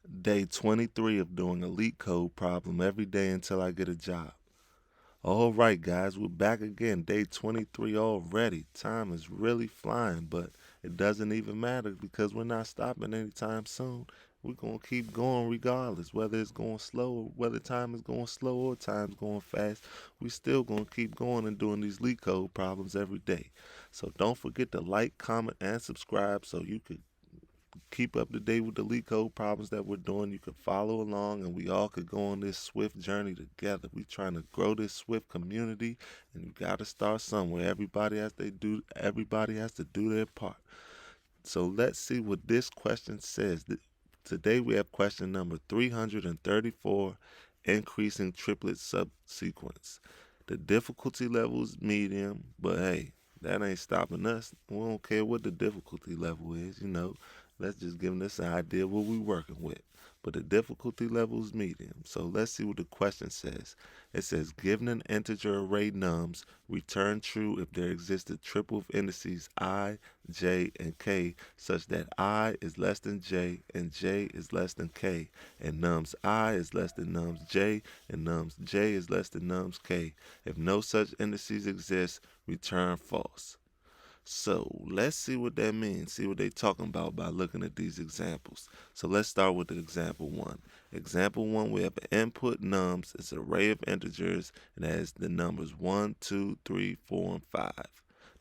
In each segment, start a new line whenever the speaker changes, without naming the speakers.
Day 23 of doing a LeetCode problem every day until I get a job. All right, guys, we're back again. Day 23 already. Time is really flying, but it doesn't even matter because we're not stopping anytime soon. We're going to keep going regardless, whether it's going slow, whether time is going slow or time's going fast. We still going to keep going and doing these LeetCode problems every day. So don't forget to like, comment, and subscribe so you can keep up to date with the LeetCode problems that we're doing. You can follow along and we all could go on this Swift journey together. We're trying to grow this Swift community and you gotta start somewhere. Everybody has to do their part. So let's see what this question says. Today we have question number 334, increasing triplet subsequence. The difficulty level is medium, but hey, that ain't stopping us. We don't care what the difficulty level is. Let's just give us an idea what we're working with. But the difficulty level is medium. So let's see what the question says. It says, given an integer array nums, return true if there existed triple of indices I, j, and k such that I is less than j and j is less than k, and nums I is less than nums j and nums j is less than nums k. If no such indices exist, return false. So let's see what that means. See what they're talking about by looking at these examples. So let's start with the example one. Example one, we have an input nums. It's an array of integers and it has the numbers 1, 2, 3, 4, and 5.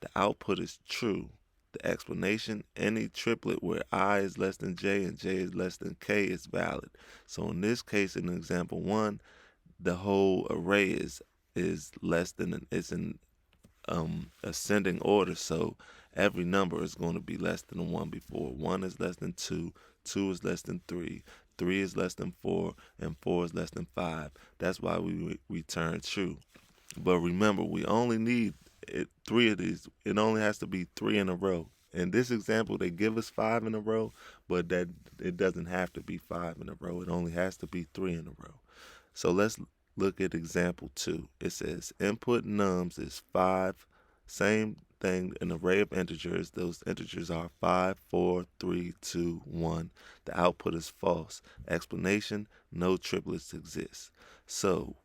The output is true. The explanation, any triplet where I is less than j and j is less than k is valid. So in this case, in example one, the whole array is less than, it's in ascending order, so every number is going to be less than the one before. 1 is less than 2, 2 is less than 3, 3 is less than 4, and 4 is less than 5. That's why we return true. But remember, we only need three of these. It only has to be three in a row. In this example, they give us 5 in a row, but that it doesn't have to be 5 in a row. It only has to be 3 in a row. So let's look at example 2. It says input nums is 5. Same thing, an array of integers. Those integers are 5, 4, 3, 2, 1. The output is false. Explanation, no triplets exist. So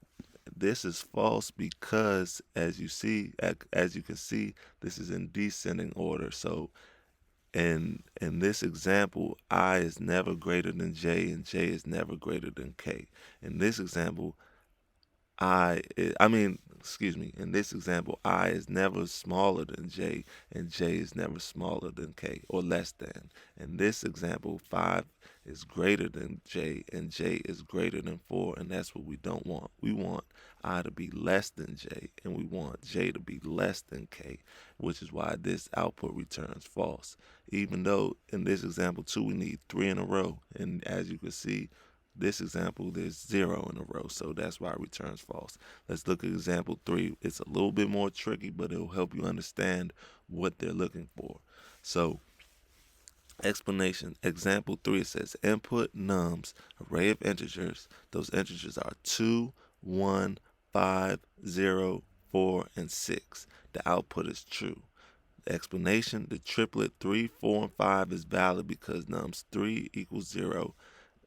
this is false because as you can see, this is in descending order. So in this example, I is never greater than j and j is never greater than k. In this example, in this example, I is never smaller than j and j is never smaller than k or less than. In this example, 5 is greater than j and j is greater than 4, and that's what we don't want. We want I to be less than j and we want j to be less than k, which is why this output returns false. Even though in this example too we need 3 in a row, and as you can see, this example, there's 0 in a row, so that's why it returns false. Let's look at example 3. It's a little bit more tricky, but it'll help you understand what they're looking for. So, explanation. Example 3, it says input nums, array of integers. Those integers are 2, 1, 5, 0, 4, and 6. The output is true. The explanation, the triplet 3, 4, and 5 is valid because nums 3 equals 0,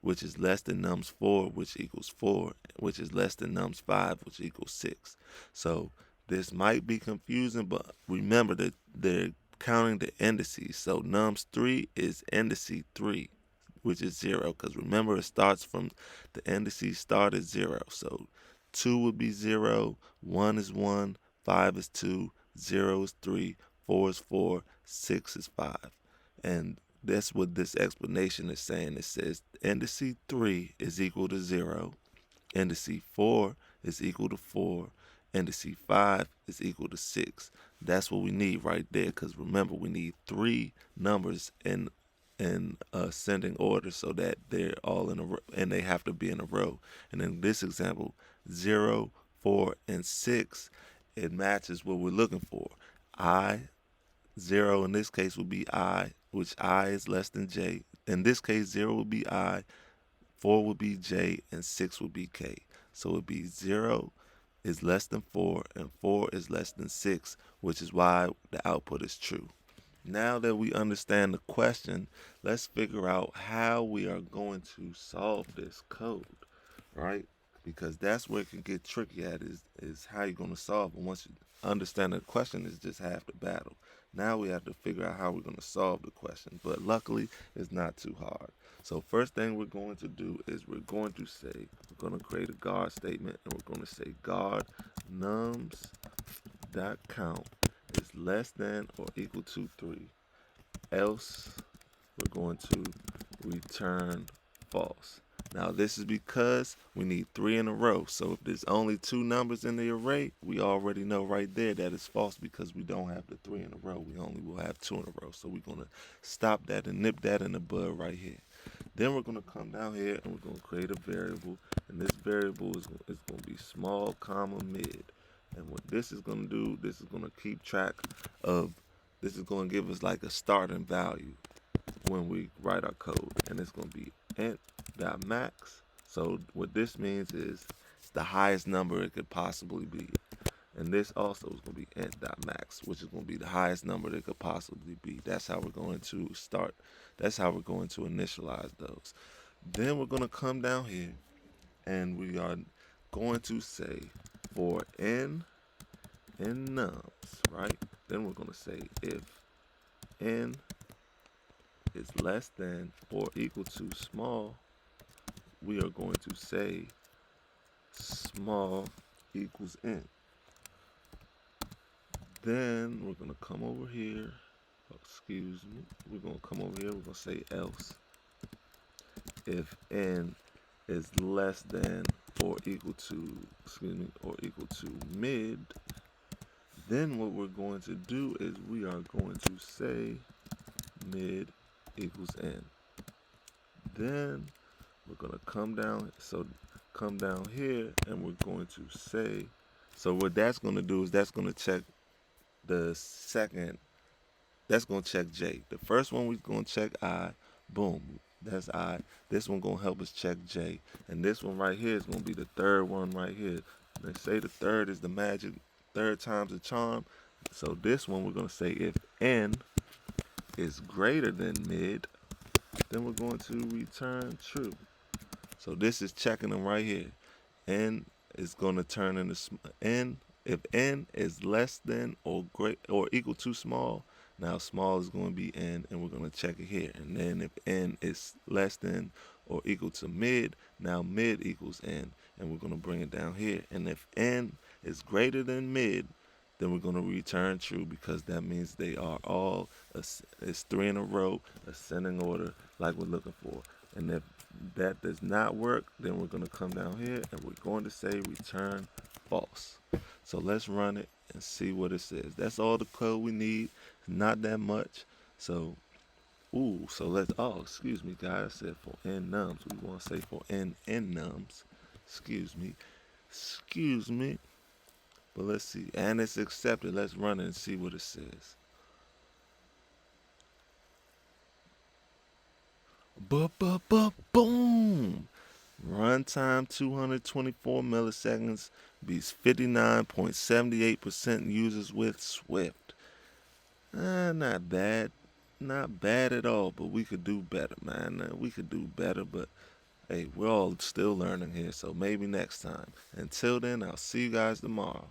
which is less than nums 4, which equals 4, which is less than nums 5, which equals 6. So this might be confusing, but remember that they're counting the indices. So nums 3 is indice 3, which is 0, because remember it starts from the indices start at 0. So 2 would be 0, 1 is 1, 5 is 2, 0 is 3, 4 is 4, 6 is 5. And that's what this explanation is saying. It says indice 3 is equal to 0, indice 4 is equal to 4, indice 5 is equal to 6. That's what we need right there, because remember, we need 3 numbers in ascending order so that they're all in a row, and they have to be in a row. And in this example, 0, 4, and 6, it matches what we're looking for. 0 in this case would be I, which I is less than j. In this case, 0 would be I, 4 would be j, and 6 would be k. So it would be 0 is less than 4, and 4 is less than 6, which is why the output is true. Now that we understand the question, let's figure out how we are going to solve this code, right? Because that's where it can get tricky at is how you're going to solve it. Once you understand the question, is just half the battle. Now we have to figure out how we're going to solve the question. But luckily, it's not too hard. So first thing we're going to do is we're going to say, we're going to create a guard statement, and we're going to say guard nums dot count is less than or equal to 3. Else, we're going to return false. Now this is because we need 3 in a row. So if there's only 2 numbers in the array, we already know right there that it's false because we don't have the 3 in a row. We only will have 2 in a row. So we're going to stop that and nip that in the bud right here. Then we're going to come down here and we're going to create a variable. And this variable is going to be small comma mid. And what this is going to do, this is going to keep track of, this is going to give us like a starting value when we write our code, and it's going to be int.max. So what this means is it's the highest number it could possibly be. And this also is going to be int.max, which is going to be the highest number that could possibly be. That's how we're going to start. That's how we're going to initialize those. Then we're going to come down here and we are going to say for n in nums, right? Then we're going to say if n is less than or equal to small, we are going to say small equals n. Then we're going to come over here. Excuse me. We're going to come over here. We're going to say else. If n is less than or equal to, or equal to mid, then what we're going to do is we are going to say mid equals n. Then we're going to come down, come down here and we're going to say, so what that's going to do is that's going to check the second, that's going to check J. The first one we're going to check I, boom, that's I. This one going to help us check J. And this one right here is going to be the third one right here. They say the third is the magic, third time's the charm. So this one we're going to say if n is greater than mid, then we're going to return true. So this is checking them right here. N is going to turn into n. If n is less than or great or equal to small, now small is going to be n, and we're going to check it here. And then if n is less than or equal to mid, now mid equals n, and we're going to bring it down here. And if n is greater than mid, then we're going to return true because that means they are all, it's 3 in a row, ascending order like we're looking for. And if that does not work, then we're going to come down here and we're going to say return false. So let's run it and see what it says. That's all the code we need. Not that much. So, so let's, excuse me, guys. I said for n nums. We want to say for n nums. Excuse me. But let's see. And it's accepted. Let's run it and see what it says. Boom! Runtime 224 milliseconds beats 59.78% users with Swift. Not bad. Not bad at all, but we could do better, man. We could do better, but hey, we're all still learning here, so maybe next time. Until then, I'll see you guys tomorrow.